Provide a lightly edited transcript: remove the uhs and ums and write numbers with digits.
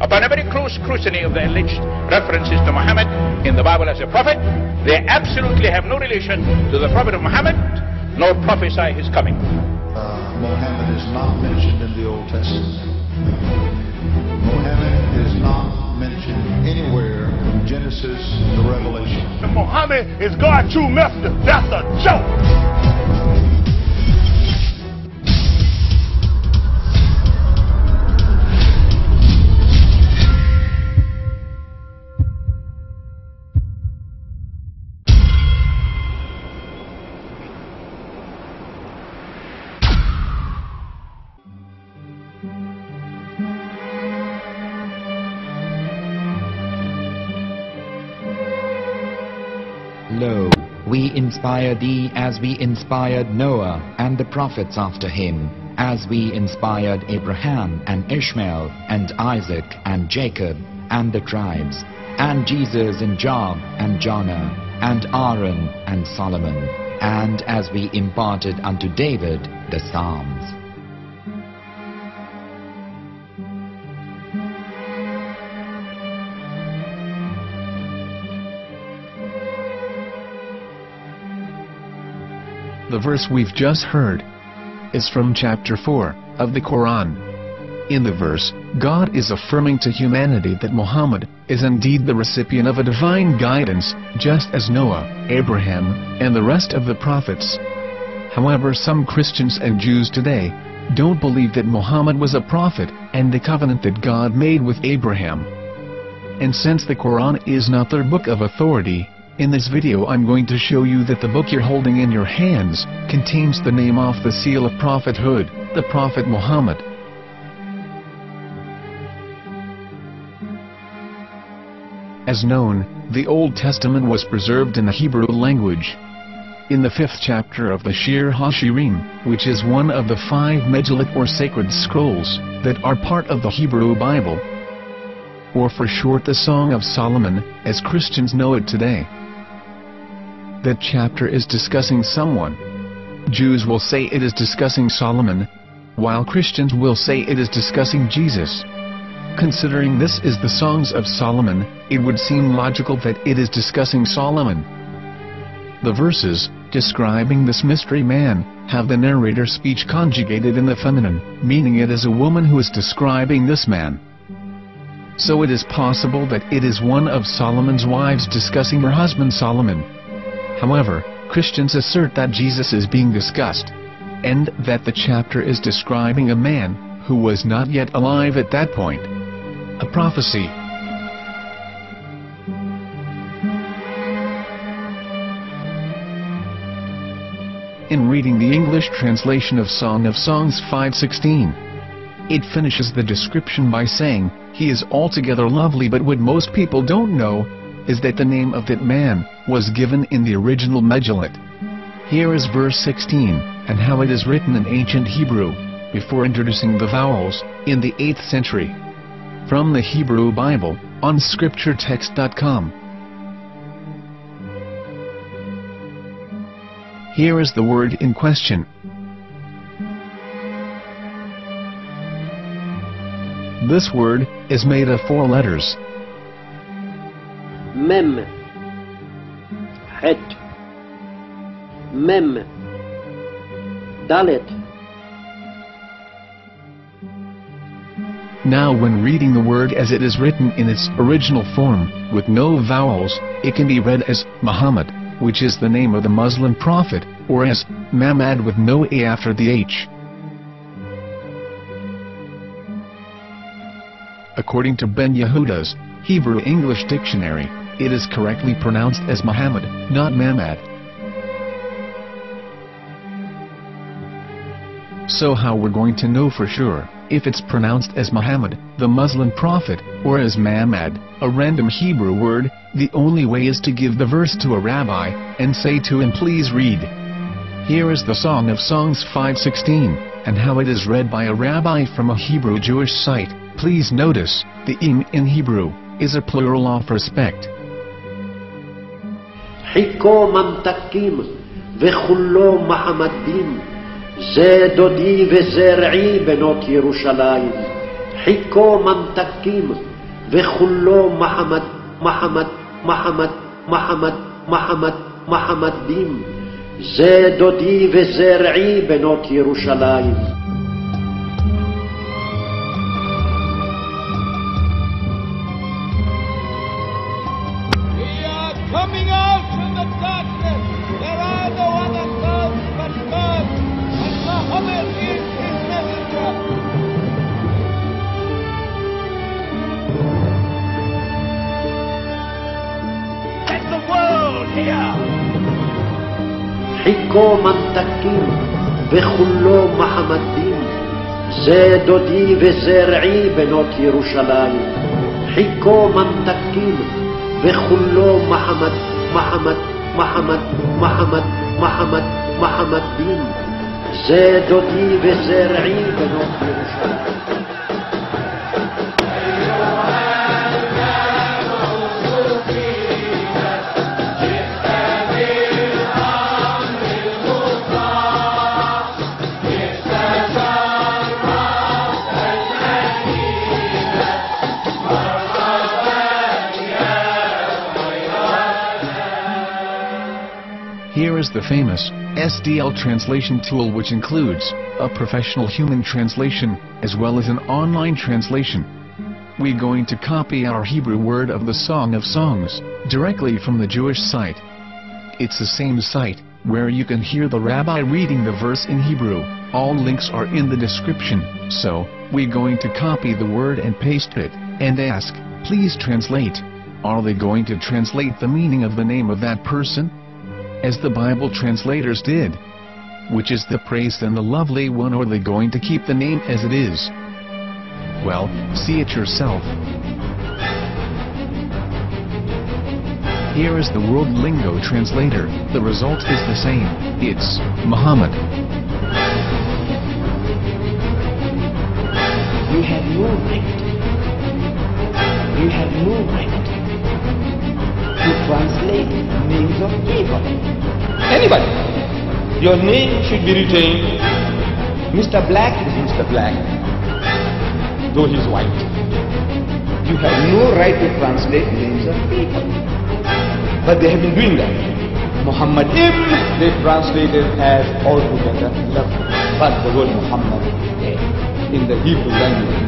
upon a very close scrutiny of the alleged references to Muhammad in the Bible as a prophet, they absolutely have no relation to the prophet of Muhammad, nor prophesy his coming. Muhammad is not mentioned in the Old Testament. Muhammad is not mentioned anywhere from Genesis to Revelation. Muhammad is God's true messenger. That's a joke. Lo, we inspire thee as we inspired Noah and the prophets after him, as we inspired Abraham and Ishmael and Isaac and Jacob and the tribes, and Jesus and Job and Jonah and Aaron and Solomon, and as we imparted unto David the Psalms. The verse we've just heard is from chapter 4 of the Quran. In the verse, God is affirming to humanity that Muhammad is indeed the recipient of a divine guidance, just as Noah, Abraham, and the rest of the prophets. However, some Christians and Jews today don't believe that Muhammad was a prophet and the covenant that God made with Abraham. And since the Quran is not their book of authority, in this video I'm going to show you that the book you're holding in your hands contains the name off the seal of prophethood, the Prophet Muhammad. As known, the Old Testament was preserved in the Hebrew language. In the 5th chapter of the Shir HaShirim, which is one of the 5 Megillat or sacred scrolls that are part of the Hebrew Bible, or for short the Song of Solomon, as Christians know it today. That chapter is discussing someone. Jews will say it is discussing Solomon, while Christians will say it is discussing Jesus. Considering this is the Songs of Solomon, it would seem logical that it is discussing Solomon. The verses, describing this mystery man, have the narrator's speech conjugated in the feminine, meaning it is a woman who is describing this man. So it is possible that it is one of Solomon's wives discussing her husband Solomon. However, Christians assert that Jesus is being discussed, and that the chapter is describing a man who was not yet alive at that point. A prophecy. In reading the English translation of Song of Songs 5:16, it finishes the description by saying, "He is altogether lovely," but what most people don't know is that the name of that man was given in the original Megillat. Here is verse 16, and how it is written in ancient Hebrew, before introducing the vowels, in the 8th century. From the Hebrew Bible, on scripturetext.com. Here is the word in question. This word is made of 4 letters. Mem, Het, Mem, Dalet. Now when reading the word as it is written in its original form, with no vowels, it can be read as Muhammad, which is the name of the Muslim prophet, or as Mamad with no A after the H. According to Ben Yehuda's Hebrew English Dictionary, it is correctly pronounced as Muhammad, not Mamad. So how we're going to know for sure if it's pronounced as Muhammad, the Muslim prophet, or as Mamad, a random Hebrew word? The only way is to give the verse to a rabbi and say to him, "Please read." Here is the Song of Songs 5:16, and how it is read by a rabbi from a Hebrew Jewish site. Please notice, the im in Hebrew is a plural of respect. Hiko mamtakim vechullo mahamadim ze dodi vezer'i benot Yerushalayim. Hiko mamtakim וכולו מחמד, מחמד, מחמד, מחמד, מחמד, מחמדים. זה דודי וזרעי בנות ירושלים. Coming out from the darkness, there are no other gods but God, and Muhammad is his messenger. Let the world hear. חיכו ממתקים וכולו מחמדים. זה דודי וזרעי בנות ירושלים. חיכו ממתקים וכולו מחמד, מחמד, מחמד, מחמד, מחמד, מחמדים. זה דודי וזרעי בנות ירושלים. Here is the famous SDL translation tool, which includes a professional human translation as well as an online translation. We're going to copy our Hebrew word of the Song of Songs directly from the Jewish site. It's the same site where you can hear the rabbi reading the verse in Hebrew. All links are in the description, so we're going to copy the word and paste it and ask, please translate. Are they going to translate the meaning of the name of that person, as the Bible translators did? Which is the praised and the lovely one, or are they going to keep the name as it is? Well, see it yourself. Here is the World Lingo translator. The result is the same. It's Muhammad. You have no right. You have no right to translate names of people. Anybody. Your name should be retained. Mr. Black is Mr. Black, though he's white. You have no right to translate names of people. But they have been doing that. Muhammad they translated as altogether lovely. But the word Muhammad in the Hebrew language